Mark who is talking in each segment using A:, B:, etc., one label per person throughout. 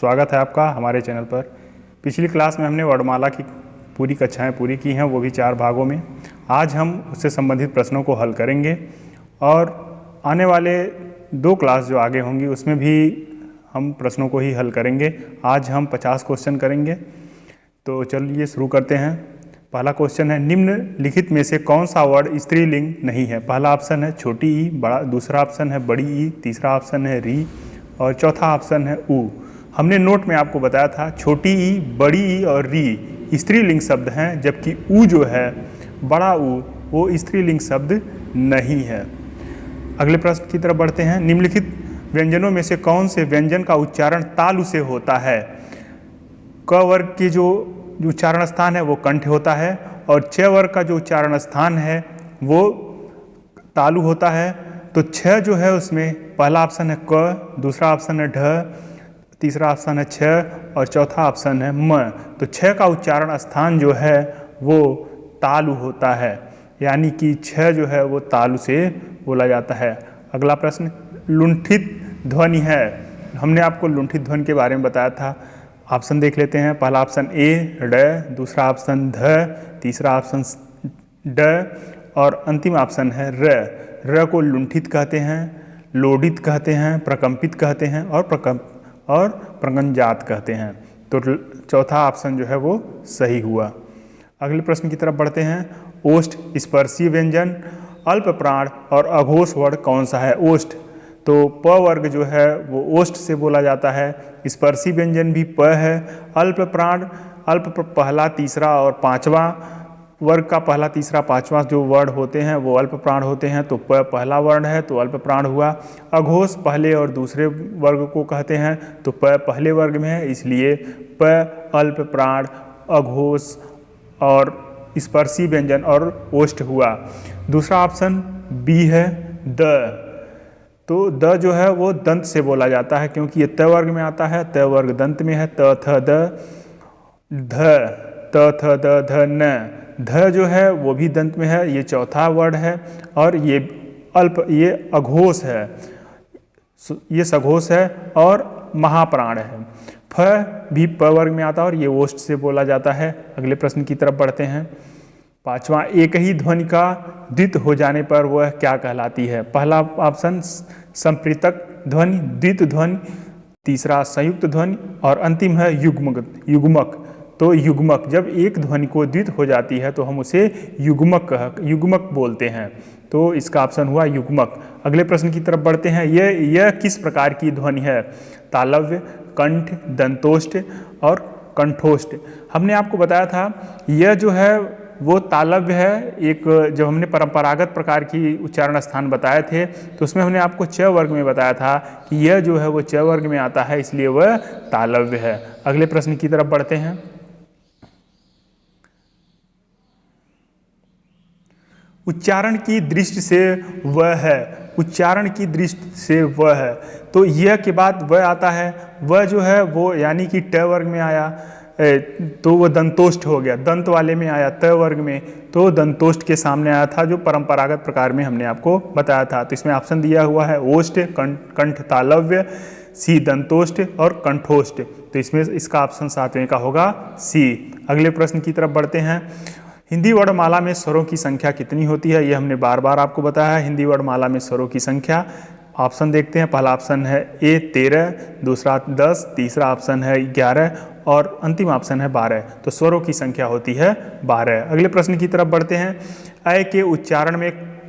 A: स्वागत है आपका हमारे चैनल पर। पिछली क्लास में हमने वर्णमाला की पूरी कक्षाएं पूरी की हैं, वो भी 4 भागों में। आज हम उससे संबंधित प्रश्नों को हल करेंगे और आने वाले 2 क्लास जो आगे होंगी उसमें भी हम प्रश्नों को ही हल करेंगे। आज हम 50 क्वेश्चन करेंगे। तो चलिए शुरू करते हैं। पहला क्वेश्चन है, निम्नलिखित में से कौन सा वर्ड स्त्रीलिंग नहीं है? पहला ऑप्शन है छोटी ई, दूसरा ऑप्शन है बड़ी ई, तीसरा ऑप्शन है री और चौथा ऑप्शन है ऊ। हमने नोट में आपको बताया था छोटी ई, बड़ी ई और री स्त्रीलिंग शब्द हैं, जबकि ऊ जो है बड़ा ऊ वो स्त्रीलिंग शब्द नहीं है। अगले प्रश्न की तरफ बढ़ते हैं। निम्नलिखित व्यंजनों में से कौन से व्यंजन का उच्चारण तालु से होता है? क वर्ग के जो उच्चारण स्थान है वो कंठ होता है और छ वर्ग का जो उच्चारण स्थान है वो तालु होता है। तो छ जो है उसमें पहला ऑप्शन है क, दूसरा ऑप्शन है ढ, तीसरा ऑप्शन है छ और चौथा ऑप्शन है म। तो छ का उच्चारण स्थान जो है वो तालु होता है, यानी कि छ जो है वो तालु से बोला जाता है। अगला प्रश्न, लुंठित ध्वनि है। हमने आपको लुंठित ध्वनि के बारे में बताया था। ऑप्शन देख लेते हैं। पहला ऑप्शन ए ड, दूसरा ऑप्शन ध, तीसरा ऑप्शन ड और अंतिम ऑप्शन है र। र को लुंठित कहते हैं, लोडित कहते हैं, प्रकंपित कहते हैं और प्रगंजात कहते हैं। तो चौथा ऑप्शन जो है वो सही हुआ। अगले प्रश्न की तरफ बढ़ते हैं। ओष्ठ स्पर्शीय व्यंजन अल्प प्राण और अघोष वर्ण कौन सा है? ओष्ठ तो प वर्ग जो है वो ओष्ठ से बोला जाता है। स्पर्शी व्यंजन भी प है। अल्प प्राण, पहला, तीसरा और पांचवा वर्ग का पहला, तीसरा, पांचवा जो वर्ण होते हैं वो अल्प प्राण होते हैं। तो प पहला वर्ण है तो अल्प प्राण हुआ। अघोष पहले और दूसरे वर्ग को कहते हैं, तो प पहले वर्ग में है, इसलिए प अल्प प्राण, अघोष और स्पर्शी व्यंजन और ओष्ठ हुआ। दूसरा ऑप्शन बी है द। तो द जो है वो दंत से बोला जाता है, क्योंकि ये त वर्ग में आता है, त वर्ग दंत में है। त थ द, ध, त थ द ध न। ध जो है वो भी दंत में है, ये चौथा वर्ड है और ये अघोष है, ये सघोष है और महाप्राण है। फ भी प वर्ग में आता है और ये ओष्ठ से बोला जाता है। अगले प्रश्न की तरफ बढ़ते हैं। पांचवा, एक ही ध्वनि का द्वित हो जाने पर वह क्या कहलाती है? पहला ऑप्शन संप्रीतक ध्वनि, द्वित ध्वनि, तीसरा संयुक्त ध्वनि और अंतिम है युग्मक। तो युग्मक, जब एक ध्वनि को द्वित हो जाती है तो हम उसे युग्मक बोलते हैं। तो इसका ऑप्शन हुआ युग्मक। अगले प्रश्न की तरफ बढ़ते हैं। यह किस प्रकार की ध्वनि है? तालव्य, कंठ, दंतोष्ठ और कंठोष्ठ। हमने आपको बताया था यह जो है वो तालव्य है। एक जब हमने परंपरागत प्रकार की उच्चारण स्थान बताए थे तो उसमें हमने आपको च वर्ग में बताया था कि यह जो है वो च वर्ग में आता है, इसलिए वह तालव्य है। अगले प्रश्न की तरफ बढ़ते हैं। उच्चारण की दृष्टि से वह है, उच्चारण की दृष्टि से वह है। तो यह के बाद वह आता है। वह जो है वो यानी कि ट वर्ग में आया तो वो दंतोष्ठ हो गया। दंत वाले में आया त वर्ग में, तो दंतोष्ठ के सामने आया था, जो परंपरागत प्रकार में हमने आपको बताया था। तो इसमें ऑप्शन दिया हुआ है ओष्ठ, कंठ तालव्य, सी दंतोष्ठ और कंठोष्ठ। तो इसमें इसका ऑप्शन 7वें का होगा सी। अगले प्रश्न की तरफ बढ़ते हैं। हिंदी वर्णमाला में स्वरों की संख्या कितनी होती है? ये हमने बार बार आपको बताया है। हिंदी वर्णमाला में स्वरों की संख्या, ऑप्शन देखते हैं। पहला ऑप्शन है ए 13, दूसरा 10, तीसरा ऑप्शन है 11 और अंतिम ऑप्शन है 12। तो स्वरों की संख्या होती है 12। अगले प्रश्न की तरफ बढ़ते हैं। अ के उच्चारण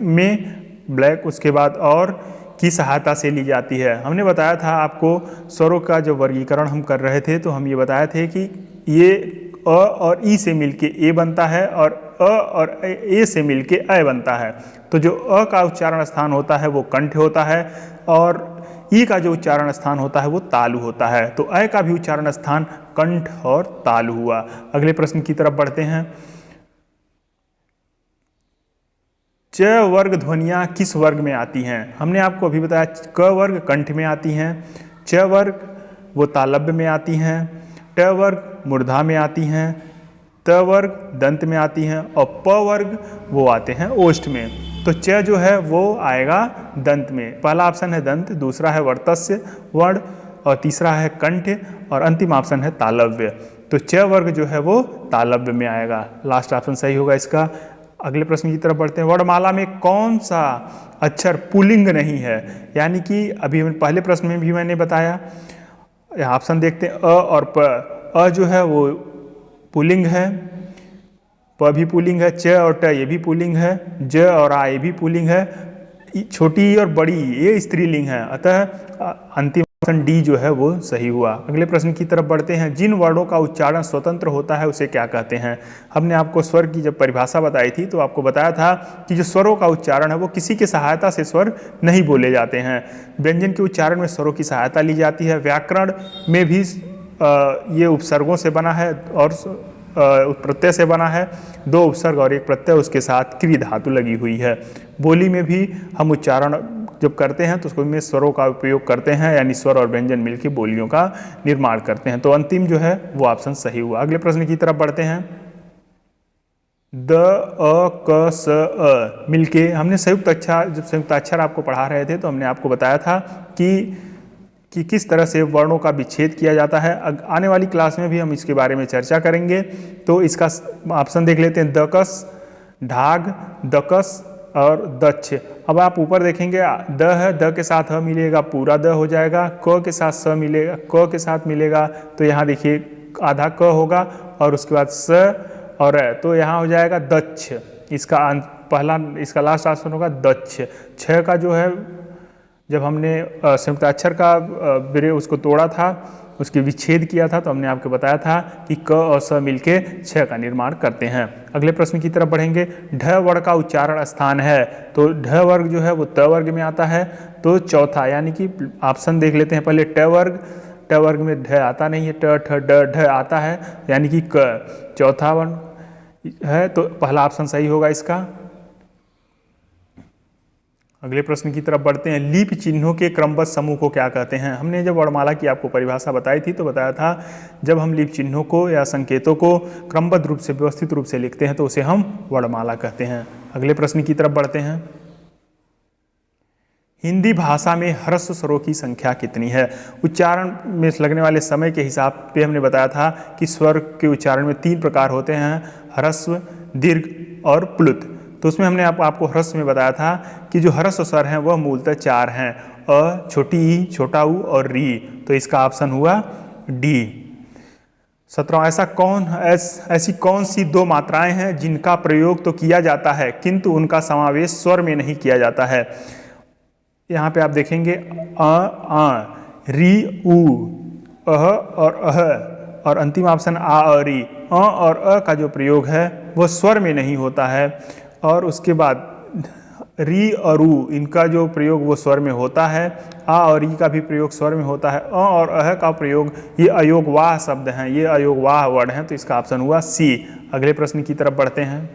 A: में ब्लैक उसके बाद और की सहायता से ली जाती है। हमने बताया था आपको स्वरों का जो वर्गीकरण हम कर रहे थे, तो हम ये बताए थे कि ये अ और ई से मिलके ए बनता है और अ और ए से मिलके अ बनता है। तो जो अ का उच्चारण स्थान होता है वो कंठ होता है और ई का जो उच्चारण स्थान होता है वो तालु होता है। तो अ का भी उच्चारण स्थान कंठ और तालु हुआ। अगले प्रश्न की तरफ बढ़ते हैं। च वर्ग ध्वनियाँ किस वर्ग में आती हैं? हमने आपको अभी बताया क वर्ग कंठ में आती हैं, च वर्ग वो तालव्य में आती हैं, ट वर्ग मूर्धा में आती हैं, त वर्ग दंत में आती हैं और प वर्ग वो आते हैं ओष्ठ में। तो च जो है वो आएगा दंत में। पहला ऑप्शन है दंत, दूसरा है वर्तस्य वर्ण और तीसरा है कंठ और अंतिम ऑप्शन है तालव्य। तो च वर्ग जो है वो तालव्य में आएगा। लास्ट ऑप्शन सही होगा इसका। अगले प्रश्न की तरफ बढ़ते हैं। वर्णमाला में कौन सा अक्षर पुल्लिंग नहीं है? यानी कि अभी पहले प्रश्न में भी मैंने बताया, ऑप्शन देखते हैं। अ और प। अ जो है वो पुल्लिंग है, प भी पुल्लिंग है, च और ट ये भी पुल्लिंग है, ज और आ ये भी पुल्लिंग है, छोटी और बड़ी ये स्त्रीलिंग है। अतः अंतिम ऑप्शन डी जो है वो सही हुआ। अगले प्रश्न की तरफ बढ़ते हैं। जिन वर्णों का उच्चारण स्वतंत्र होता है उसे क्या कहते हैं? हमने आपको स्वर की जब परिभाषा बताई थी तो आपको बताया था कि जो स्वरों का उच्चारण है वो किसी की सहायता से स्वर नहीं बोले जाते हैं। व्यंजन के उच्चारण में स्वरों की सहायता ली जाती है। व्याकरण में भी ये उपसर्गों से बना है और प्रत्यय से बना है। 2 उपसर्ग और 1 प्रत्यय, उसके साथ क्री धातु लगी हुई है। बोली में भी हम उच्चारण जब करते हैं तो उसमें स्वरों का उपयोग करते हैं, यानी स्वर और व्यंजन मिलकर बोलियों का निर्माण करते हैं। तो अंतिम जो है वो ऑप्शन सही हुआ। अगले प्रश्न की तरफ बढ़ते हैं। द, अ, क, स, अ मिलके हमने संयुक्त अक्षर, जब संयुक्त अक्षर आपको पढ़ा रहे थे तो हमने आपको बताया था कि किस तरह से वर्णों का विच्छेद किया जाता है। आने वाली क्लास में भी हम इसके बारे में चर्चा करेंगे। तो इसका ऑप्शन देख लेते हैं। दकस, ढाग, दकस और दक्ष। अब आप ऊपर देखेंगे द है, द के साथ ह मिलेगा, पूरा द हो जाएगा। क के साथ स मिलेगा, क के साथ मिलेगा तो यहाँ देखिए आधा क होगा और उसके बाद स और तो यहाँ हो जाएगा दक्ष। इसका पहला, इसका लास्ट ऑप्शन होगा दक्ष। छ का जो है जब हमने संयुक्त अक्षर का उसको तोड़ा था, उसके विच्छेद किया था तो हमने आपको बताया था कि क और स मिलके छ का निर्माण करते हैं। अगले प्रश्न की तरफ बढ़ेंगे। ढ वर्ग का उच्चारण स्थान है, तो ढ वर्ग जो है वो त वर्ग में आता है, तो चौथा, यानी कि ऑप्शन देख लेते हैं पहले। ट वर्ग, ट वर्ग में ढ आता नहीं है, ट ठ ड ढ आता है, यानी कि क चौथा वर्ण है, तो पहला ऑप्शन सही होगा इसका। अगले प्रश्न की तरफ बढ़ते हैं। लीप चिन्हों के क्रमबद्ध समूह को क्या कहते हैं? हमने जब वर्णमाला की आपको परिभाषा बताई थी तो बताया था जब हम लीप चिन्हों को या संकेतों को क्रमबद्ध रूप से, व्यवस्थित रूप से लिखते हैं तो उसे हम वर्णमाला कहते हैं। अगले प्रश्न की तरफ बढ़ते हैं। हिंदी भाषा में ह्रस्व स्वरों की संख्या कितनी है? उच्चारण में लगने वाले समय के हिसाब पे हमने बताया था कि स्वर के उच्चारण में 3 प्रकार होते हैं, ह्रस्व, दीर्घ और प्लुत। तो उसमें हमने आपको ह्रस्व में बताया था कि जो ह्रस्व स्वर हैं वह मूलतः 4 हैं, अ, छोटी ई, छोटा ऊ और री। तो इसका ऑप्शन हुआ डी। 17, ऐसी कौन सी 2 मात्राएं हैं जिनका प्रयोग तो किया जाता है किंतु उनका समावेश स्वर में नहीं किया जाता है? यहाँ पे आप देखेंगे री, उ, अह और अंतिम ऑप्शन आ और री। और अ का जो प्रयोग है वो स्वर में नहीं होता है, और उसके बाद री और उ इनका जो प्रयोग वो स्वर में होता है। आ और ई का भी प्रयोग स्वर में होता है। अ और अह का प्रयोग, ये अयोगवाह शब्द हैं, ये अयोगवाह वर्ण हैं, तो इसका ऑप्शन हुआ सी। अगले प्रश्न की तरफ बढ़ते हैं।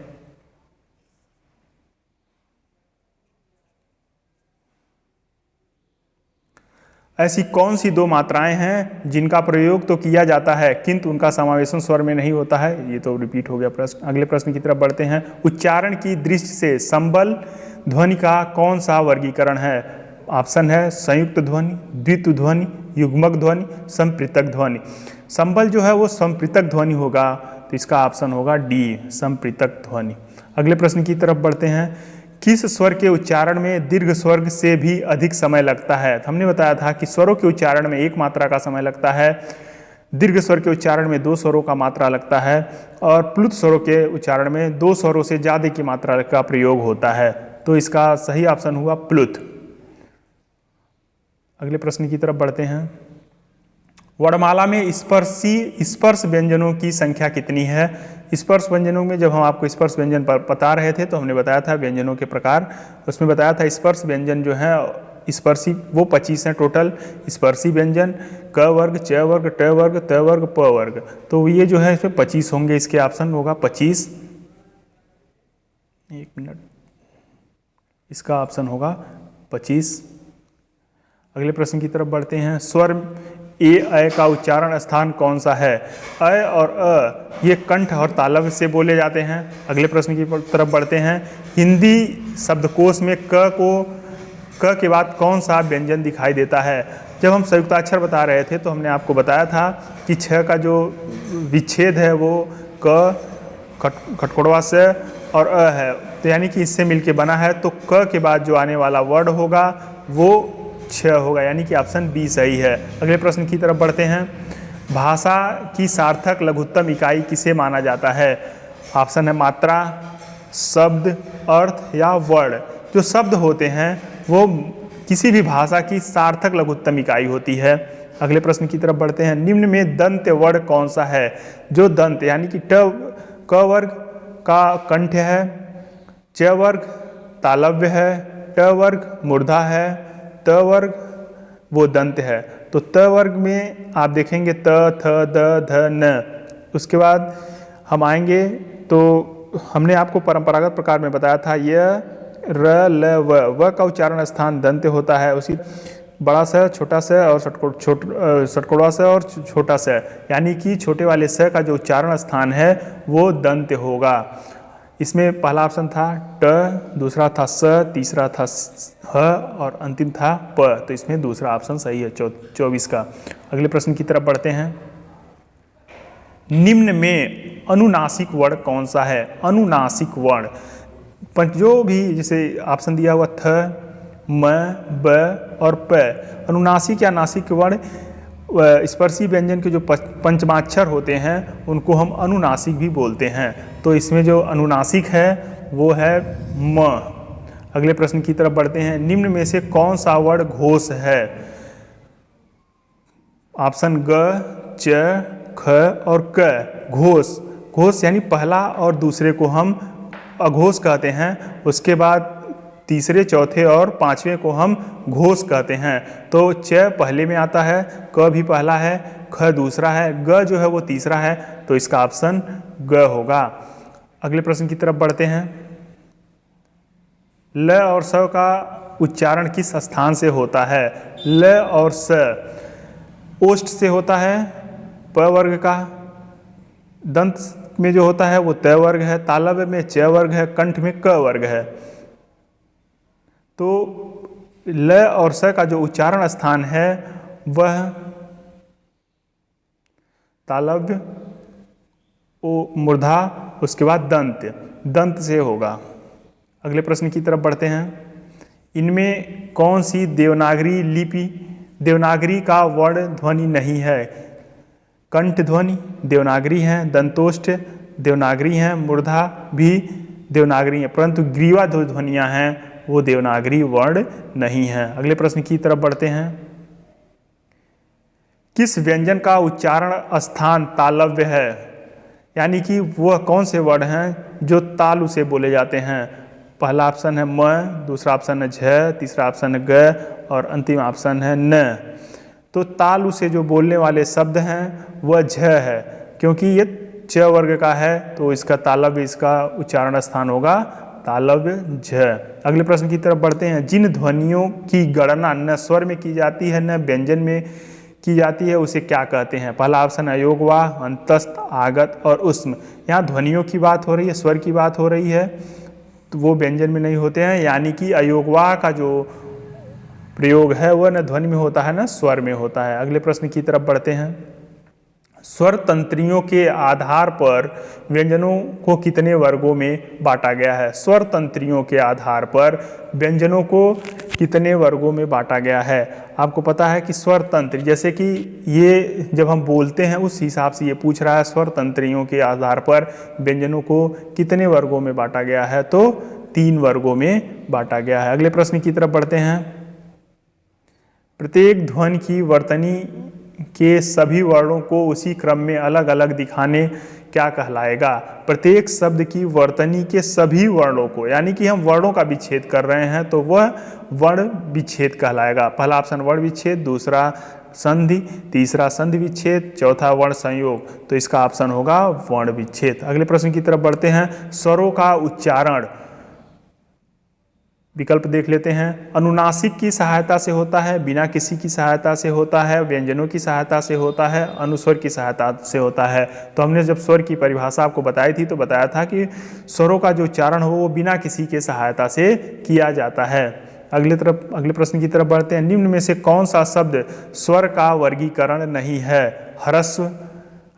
A: ऐसी कौन सी 2 मात्राएं हैं जिनका प्रयोग तो किया जाता है किंतु उनका समावेशन स्वर में नहीं होता है? ये तो रिपीट हो गया प्रश्न। अगले प्रश्न की तरफ बढ़ते हैं। उच्चारण की दृष्टि से संबल ध्वनि का कौन सा वर्गीकरण है? ऑप्शन है संयुक्त ध्वनि, द्वित्व ध्वनि, युग्मक ध्वनि, संप्रीतक ध्वनि। संबल जो है वो संप्रीतक ध्वनि होगा, तो इसका ऑप्शन होगा डी, संप्रीतक ध्वनि। अगले प्रश्न की तरफ बढ़ते हैं। किस स्वर के उच्चारण में दीर्घ स्वर से भी अधिक समय लगता है? हमने बताया था कि स्वरों के उच्चारण में 1 मात्रा का समय लगता है, दीर्घ स्वर के उच्चारण में 2 स्वरों का मात्रा लगता है, और प्लुत स्वरों के उच्चारण में 2 स्वरों से ज़्यादा की मात्रा का प्रयोग होता है। तो इसका सही ऑप्शन हुआ प्लुत। अगले प्रश्न की तरफ बढ़ते हैं। वर्णमाला में स्पर्श व्यंजनों की संख्या कितनी है? स्पर्श व्यंजनों में जब हम आपको स्पर्श व्यंजन पर बता रहे थे तो हमने बताया था व्यंजनों के प्रकार, उसमें बताया था स्पर्श व्यंजन जो है स्पर्शी वो 25 हैं टोटल। स्पर्शी व्यंजन क वर्ग, च वर्ग, ट वर्ग, त वर्ग, प वर्ग, तो ये जो है इसमें 25 होंगे। इसके ऑप्शन होगा 25। 1 मिनट, इसका ऑप्शन होगा 25। अगले प्रश्न की तरफ बढ़ते हैं। स्वर ए का उच्चारण स्थान कौन सा है? अ और अ ये कंठ और तालव्य से बोले जाते हैं। अगले प्रश्न की तरफ बढ़ते हैं। हिंदी शब्दकोश में क के बाद कौन सा व्यंजन दिखाई देता है? जब हम संयुक्ताक्षर बता रहे थे तो हमने आपको बताया था कि छ का जो विच्छेद है वो क, खटखड़वा से और अ है, तो यानी कि इससे मिलके बना है, तो क के बाद जो आने वाला वर्ड होगा वो छ होगा, यानी कि ऑप्शन बी सही है। अगले प्रश्न की तरफ बढ़ते हैं। भाषा की सार्थक लघुत्तम इकाई किसे माना जाता है? ऑप्शन है मात्रा, शब्द, अर्थ या वर्ण। जो शब्द होते हैं वो किसी भी भाषा की सार्थक लघुत्तम इकाई होती है। अगले प्रश्न की तरफ बढ़ते हैं। निम्न में दंत वर्ण कौन सा है? जो दंत यानी कि क वर्ग का कंठ है, च वर्ग तालव्य है, ट वर्ग मूर्धा है, त वर्ग वो दंत है। तो त वर्ग में आप देखेंगे त, थ, द, ध, न। उसके बाद हम आएंगे तो हमने आपको परंपरागत प्रकार में बताया था य, र, ल, व का उच्चारण स्थान दंत होता है। उसी बड़ा स, छोटा स और षटकोणवा स और छोटा स, यानी कि छोटे वाले स का जो उच्चारण स्थान है वो दंत होगा। इसमें पहला ऑप्शन था ट, दूसरा था स, तीसरा था ह और अंतिम था प। तो इसमें दूसरा ऑप्शन सही है 24 का। अगले प्रश्न की तरफ बढ़ते हैं। निम्न में अनुनासिक वर्ण कौन सा है? अनुनासिक वर्ण जो भी जैसे ऑप्शन दिया हुआ थ, म, ब और प, अनुनासिक या नासिक वर्ण स्पर्शी व्यंजन के जो पंचमाक्षर होते हैं उनको हम अनुनासिक भी बोलते हैं। तो इसमें जो अनुनासिक है वो है म। अगले प्रश्न की तरफ बढ़ते हैं। निम्न में से कौन सा वर्ण घोष है? ऑप्शन ग, च, ख और क। घोष, घोष यानी पहला और दूसरे को हम अघोष कहते हैं, उसके बाद तीसरे, चौथे और पांचवें को हम घोष कहते हैं। तो च पहले में आता है, क भी पहला है, ख दूसरा है, ग जो है वो तीसरा है, तो इसका ऑप्शन ग होगा। अगले प्रश्न की तरफ बढ़ते हैं। ल और स का उच्चारण किस स्थान से होता है? ल और स ओष्ठ से होता है, प वर्ग का, दंत में जो होता है वो त वर्ग है, तालव्य में च वर्ग है, कंठ में क वर्ग है। तो ल और स का जो उच्चारण स्थान है वह तालव्य, मूर्धा, उसके बाद दंत, दंत से होगा। अगले प्रश्न की तरफ बढ़ते हैं। इनमें कौन सी देवनागरी लिपि, देवनागरी का वर्ण ध्वनि नहीं है? कंठ ध्वनि देवनागरी है, दंतोष्ठ देवनागरी है, मूर्धा भी देवनागरी है, परंतु ग्रीवा जो ध्वनियां हैं वो देवनागरी वर्ण नहीं है। अगले प्रश्न की तरफ बढ़ते हैं। किस व्यंजन का उच्चारण स्थान तालव्य है? यानी कि वह कौन से वर्ण हैं जो तालु से बोले जाते हैं? पहला ऑप्शन है म, दूसरा ऑप्शन है झ, तीसरा ऑप्शन है ग और अंतिम ऑप्शन है न। तो तालु से जो बोलने वाले शब्द हैं वह झ है, क्योंकि ये च वर्ग का है तो इसका तालव्य, इसका उच्चारण स्थान होगा तालव्य झ। अगले प्रश्न की तरफ बढ़ते हैं। जिन ध्वनियों की गणना न स्वर में की जाती है न व्यंजन में की जाती है उसे क्या कहते हैं? पहला ऑप्शन है अयोगवाह, अंतस्थ, आगत और उष्म। यहाँ ध्वनियों की बात हो रही है, स्वर की बात हो रही है, तो वो व्यंजन में नहीं होते हैं, यानी कि अयोगवाह का जो प्रयोग है वह न ध्वनि में होता है न स्वर में होता है। अगले प्रश्न की तरफ बढ़ते हैं। स्वर तंत्रियों के आधार पर व्यंजनों को कितने वर्गों में बांटा गया है? स्वर तंत्रियों के आधार पर व्यंजनों को कितने वर्गों में बांटा गया है? आपको पता है कि स्वर तंत्र, जैसे कि ये जब हम बोलते हैं उस हिसाब से ये पूछ रहा है स्वर तंत्रियों के आधार पर व्यंजनों को कितने वर्गों में बांटा गया है? तो 3 वर्गों में बांटा गया है। अगले प्रश्न की तरफ बढ़ते हैं। प्रत्येक ध्वनि की वर्तनी के सभी वर्णों को उसी क्रम में अलग अलग दिखाने क्या कहलाएगा? प्रत्येक शब्द की वर्तनी के सभी वर्णों को, यानी कि हम वर्णों का विच्छेद कर रहे हैं तो वह वर्ण विच्छेद कहलाएगा। पहला ऑप्शन वर्ण विच्छेद, दूसरा संधि, तीसरा संधि विच्छेद, चौथा वर्ण संयोग, तो इसका ऑप्शन होगा वर्ण विच्छेद। अगले प्रश्न की तरफ बढ़ते हैं। स्वरों का उच्चारण विकल्प देख लेते हैं। अनुनासिक की सहायता से होता है, बिना किसी की सहायता से होता है, व्यंजनों की सहायता से होता है, अनुस्वर की सहायता से होता है। तो हमने जब स्वर की परिभाषा आपको बताई थी तो बताया था कि स्वरों का जो उच्चारण हो वो बिना किसी के सहायता से किया जाता है। अगले प्रश्न की तरफ बढ़ते हैं। निम्न में से कौन सा शब्द स्वर का वर्गीकरण नहीं है? ह्रस्व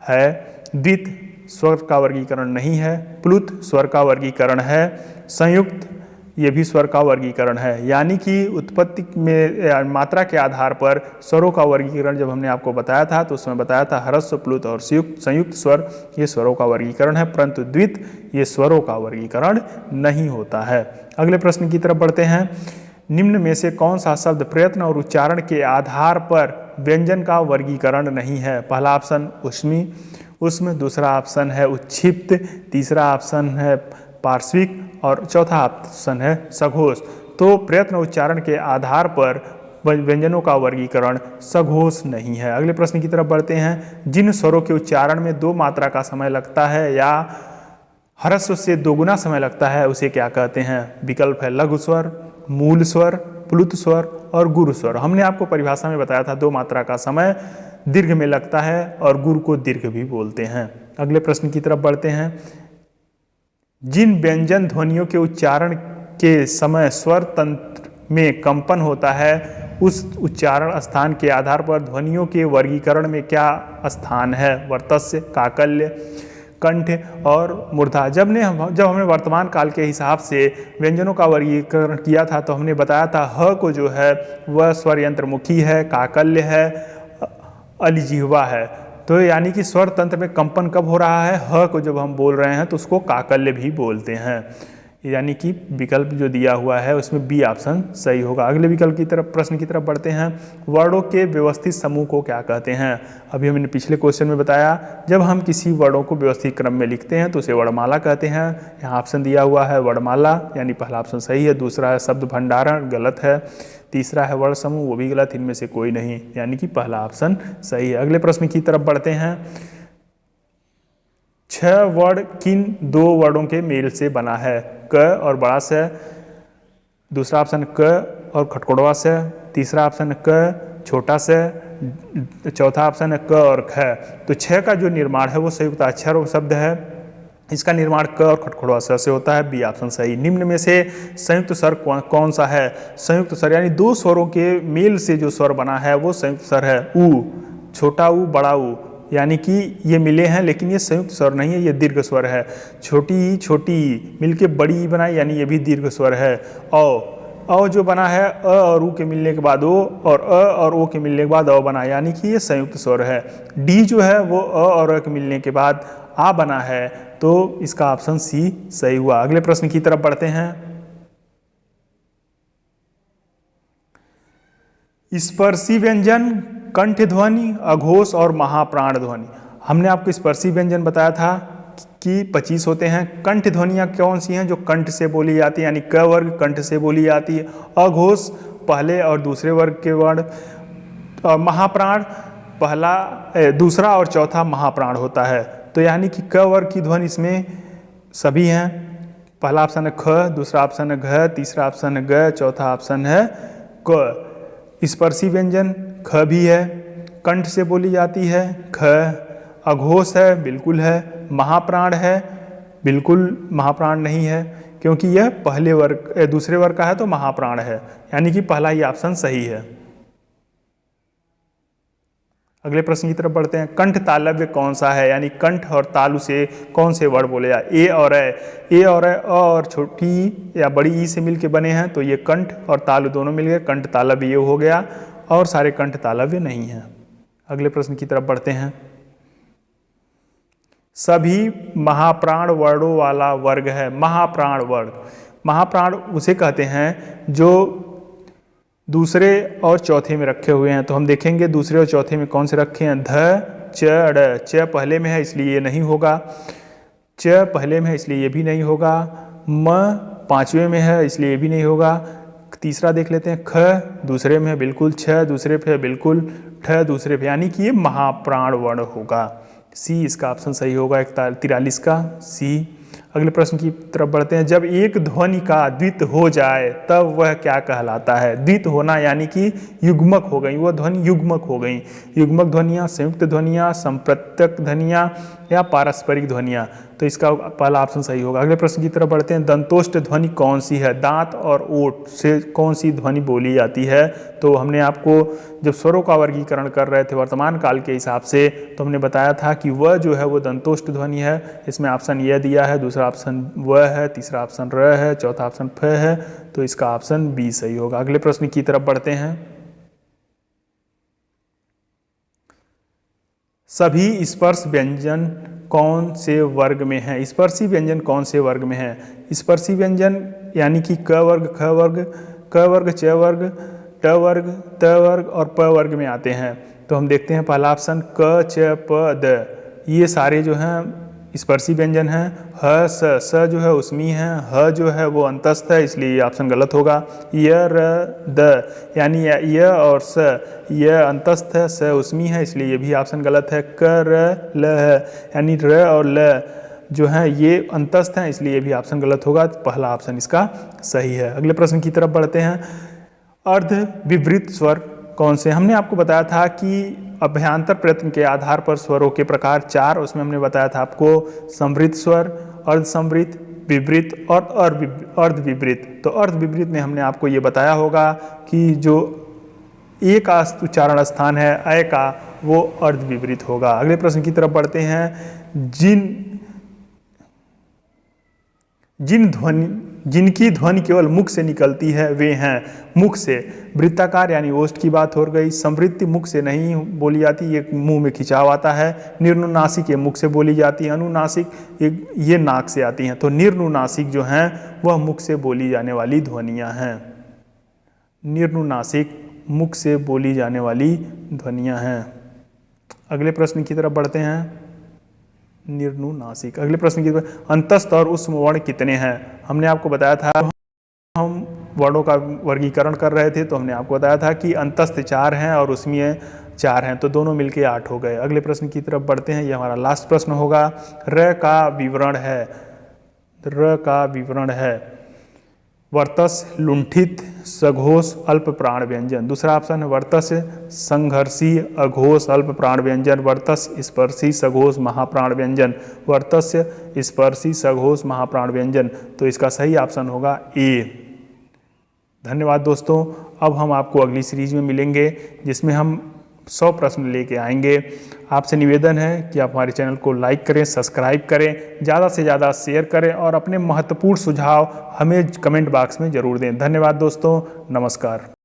A: है, द्वित स्वर का वर्गीकरण नहीं है, प्लुत स्वर का वर्गीकरण है, संयुक्त ये भी स्वर का वर्गीकरण है। यानी कि उत्पत्ति में मात्रा के आधार पर स्वरों का वर्गीकरण जब हमने आपको बताया था तो उसमें बताया था ह्रस्व, प्लुत और संयुक्त स्वर ये स्वरों का वर्गीकरण है, परंतु द्वित ये स्वरों का वर्गीकरण नहीं होता है। अगले प्रश्न की तरफ बढ़ते हैं। निम्न में से कौन सा शब्द प्रयत्न और उच्चारण के आधार पर व्यंजन का वर्गीकरण नहीं है? पहला ऑप्शन उष्मी उष्म, दूसरा ऑप्शन है उच्छिप्त, तीसरा ऑप्शन है पार्श्विक और चौथा ऑप्शन है सघोष। तो प्रयत्न उच्चारण के आधार पर व्यंजनों का वर्गीकरण सघोष नहीं है। अगले प्रश्न की तरफ बढ़ते हैं। जिन स्वरों के उच्चारण में 2 मात्रा का समय लगता है या ह्रस्व से 2 गुना समय लगता है उसे क्या कहते हैं? विकल्प है लघु स्वर, मूल स्वर, प्लुत स्वर और गुरु स्वर। हमने आपको परिभाषा में बताया था 2 मात्रा का समय दीर्घ में लगता है और गुरु को दीर्घ भी बोलते हैं। अगले प्रश्न की तरफ बढ़ते हैं। जिन व्यंजन ध्वनियों के उच्चारण के समय स्वर तंत्र में कंपन होता है उस उच्चारण स्थान के आधार पर ध्वनियों के वर्गीकरण में क्या स्थान है? वर्तस्य, काकल्य, कंठ और मूर्धा। जब हमने वर्तमान काल के हिसाब से व्यंजनों का वर्गीकरण किया था तो हमने बताया था ह को जो है वह स्वर यंत्रमुखी है, काकल्य है, अलिजिह्वा है। तो यानी कि स्वर तंत्र में कंपन कब हो रहा है? ह को जब हम बोल रहे हैं तो उसको काकल्य भी बोलते हैं। यानी कि विकल्प जो दिया हुआ है उसमें बी ऑप्शन सही होगा। अगले विकल्प की तरफ प्रश्न की तरफ बढ़ते हैं। वर्णों के व्यवस्थित समूह को क्या कहते हैं? अभी हमने पिछले क्वेश्चन में बताया जब हम किसी वर्णों को व्यवस्थित क्रम में लिखते हैं तो उसे वर्णमाला कहते हैं। यहाँ ऑप्शन दिया हुआ है वर्णमाला, यानी पहला ऑप्शन सही है। दूसरा है शब्द भंडारण, गलत है। तीसरा है वर्ण समूह, वो भी गलत, इनमें से कोई नहीं, यानी कि पहला ऑप्शन सही है। अगले प्रश्न की तरफ बढ़ते हैं। 6 वर्ण किन 2 वर्णों के मेल से बना है? क और बड़ा से, दूसरा ऑप्शन क और खटखड़वा से, तीसरा ऑप्शन क छोटा से, चौथा ऑप्शन है क और ख। तो 6 का जो निर्माण है वो संयुक्त अक्षर शब्द है, इसका निर्माण क और खटखड़वा से होता है। बी ऑप्शन सही। निम्न में से संयुक्त स्वर कौन सा है? संयुक्त स्वर यानी 2 स्वरों के मेल से जो स्वर बना है वो संयुक्त स्वर है। उ, छोटा उ, बड़ा उ, यानी कि ये मिले हैं लेकिन ये संयुक्त स्वर नहीं है, ये दीर्घ स्वर है। छोटी ई मिलके बड़ी ई बनाई, यानी ये भी दीर्घ स्वर है। औ जो बना है अ और उ के मिलने के बाद ओ, और अ और ओ के मिलने के बाद अ बना, यानी कि ये संयुक्त स्वर है। डी जो है वो अ और अ के मिलने के बाद आ बना है, तो इसका ऑप्शन सी सही हुआ। अगले प्रश्न की तरफ बढ़ते हैं। स्पर्शी व्यंजन, कंठ ध्वनि, अघोष और महाप्राण ध्वनि। हमने आपको स्पर्शी व्यंजन बताया था कि 25 होते हैं। कंठ ध्वनियाँ कौन सी हैं? जो कंठ से बोली जाती है, यानी क वर्ग कंठ से बोली जाती है। अघोष पहले और दूसरे वर्ग के वर्ण। महाप्राण पहला, दूसरा और चौथा महाप्राण होता है। तो यानी कि क वर्ग की ध्वनि इसमें सभी हैं। पहला ऑप्शन है ख, दूसरा ऑप्शन है घ, तीसरा ऑप्शन है ग, चौथा ऑप्शन है क। स्पर्शी व्यंजन ख भी है, कंठ से बोली जाती है ख। अघोष है, बिल्कुल है। महाप्राण है, बिल्कुल महाप्राण नहीं है, क्योंकि यह पहले वर्ग दूसरे वर्ग का है तो महाप्राण है, यानी कि पहला ही ऑप्शन सही है। अगले प्रश्न की तरफ बढ़ते हैं। कंठ तालव्य कौन सा है? यानी कंठ और तालु से कौन से वर्ण बोले जाए? ए और अ और छोटी या बड़ी ई से मिलके बने हैं, तो ये कंठ और तालु दोनों मिल गए, कंठ तालव्य ये हो गया, और सारे कंठ तालव्य नहीं है। अगले प्रश्न की तरफ बढ़ते हैं। सभी महाप्राण वर्णों वाला वर्ग है महाप्राण वर्ग। महाप्राण उसे कहते हैं जो दूसरे और चौथे में रखे हुए हैं। तो हम देखेंगे दूसरे और चौथे में कौन से रखे हैं। ध, च, ड़। च पहले में है इसलिए ये नहीं होगा, च पहले में है इसलिए ये भी नहीं होगा, म पांचवें में है इसलिए ये भी नहीं होगा। तीसरा देख लेते हैं, ख दूसरे में है बिल्कुल, छ दूसरे पे है बिल्कुल, ठ दूसरे पे, यानी कि ये महाप्राण वर्ण होगा। सी इसका ऑप्शन सही होगा 43 का सी। अगले प्रश्न की तरफ बढ़ते हैं। जब एक ध्वनि का द्वित हो जाए तब वह क्या कहलाता है? द्वित होना यानी कि युग्मक हो गई, वह ध्वनि युग्मक हो गई। युग्मक ध्वनियाँ, संयुक्त ध्वनियाँ, संप्रत्यक ध्वनियाँ या पारस्परिक ध्वनियाँ। तो इसका पहला ऑप्शन सही होगा। अगले प्रश्न की तरफ बढ़ते हैं। दंतोष्ठ ध्वनि कौन सी है? दांत और ओठ से कौन सी ध्वनि बोली जाती है? तो हमने आपको जब स्वरों का वर्गीकरण कर रहे थे वर्तमान काल के हिसाब से, तो हमने बताया था कि वह जो है वो दंतोष्ठ ध्वनि है। इसमें ऑप्शन यह दिया है, दूसरा ऑप्शन वह है, तीसरा ऑप्शन र है, चौथा ऑप्शन फ है, तो इसका ऑप्शन बी सही होगा। अगले प्रश्न की तरफ बढ़ते हैं। सभी स्पर्श व्यंजन कौन से वर्ग में है? स्पर्शी व्यंजन कौन से वर्ग में है? स्पर्शी व्यंजन यानी कि क वर्ग, ख वर्ग, क वर्ग, च वर्ग, ट वर्ग, त वर्ग और प वर्ग में आते हैं। तो हम देखते हैं पहला ऑप्शन क च प द, ये सारे जो हैं स्पर्शी व्यंजन हैं। ह स जो है उसमी है, ह जो है वो अंतस्थ है, इसलिए ये ऑप्शन गलत होगा। य र द यानी य और स, य अंतस्थ है, स उसमी है, इसलिए ये भी ऑप्शन गलत है। क र ल है यानी र और ल जो है ये अंतस्थ हैं, इसलिए ये भी ऑप्शन गलत होगा। पहला ऑप्शन इसका सही है। अगले प्रश्न की तरफ बढ़ते हैं। अर्ध विवृत स्वर कौन से? हमने आपको बताया था कि अभ्यांतर प्रयत्न के आधार पर स्वरों के प्रकार 4, उसमें हमने बताया था आपको समृद्ध स्वर, अर्ध समृद्ध, विवृत और अर्ध विवृत। तो अर्ध विवृत में हमने आपको ये बताया होगा कि जो ए का उच्चारण स्थान है अय का, वो अर्ध विवृत होगा। अगले प्रश्न की तरफ बढ़ते हैं। जिनकी ध्वनि केवल मुख से निकलती है वे हैं। मुख से वृत्ताकार यानी ओष्ठ की बात हो गई। समृद्धि मुख से नहीं बोली जाती, ये मुंह में खिंचाव आता है। निर्नुनासिक ये मुख से बोली जाती है। अनुनासिक ये नाक से आती हैं। तो निर्नुनासिक जो हैं वह मुख से बोली जाने वाली ध्वनियाँ हैं। निर्नुनासिक मुख से बोली जाने वाली ध्वनियाँ हैं। अगले प्रश्न की तरफ बढ़ते हैं। निर्नुनासिक। अगले प्रश्न की तरफ, अंतस्थ और उष्म वर्ण कितने हैं? हमने आपको बताया था, हम वर्णों का वर्गीकरण कर रहे थे तो हमने आपको बताया था कि अंतस्थ 4 हैं और उसमें 4 हैं, तो दोनों मिलके 8 हो गए। अगले प्रश्न की तरफ बढ़ते हैं। ये हमारा लास्ट प्रश्न होगा। र का विवरण है, र का विवरण है वर्तस, लुंठित, सघोष, अल्प प्राण व्यंजन। दूसरा ऑप्शन है वर्तस संघर्षी, अघोष, अल्प प्राण व्यंजन। वर्तस स्पर्शी, सघोष, महाप्राण व्यंजन। वर्तस स्पर्शी, सघोष, महाप्राण व्यंजन। तो इसका सही ऑप्शन होगा ए। धन्यवाद दोस्तों। अब हम आपको अगली सीरीज में मिलेंगे जिसमें हम 100 प्रश्न लेके आएंगे। आपसे निवेदन है कि आप हमारे चैनल को लाइक करें, सब्सक्राइब करें, ज़्यादा से ज़्यादा शेयर करें और अपने महत्वपूर्ण सुझाव हमें कमेंट बॉक्स में ज़रूर दें। धन्यवाद दोस्तों, नमस्कार।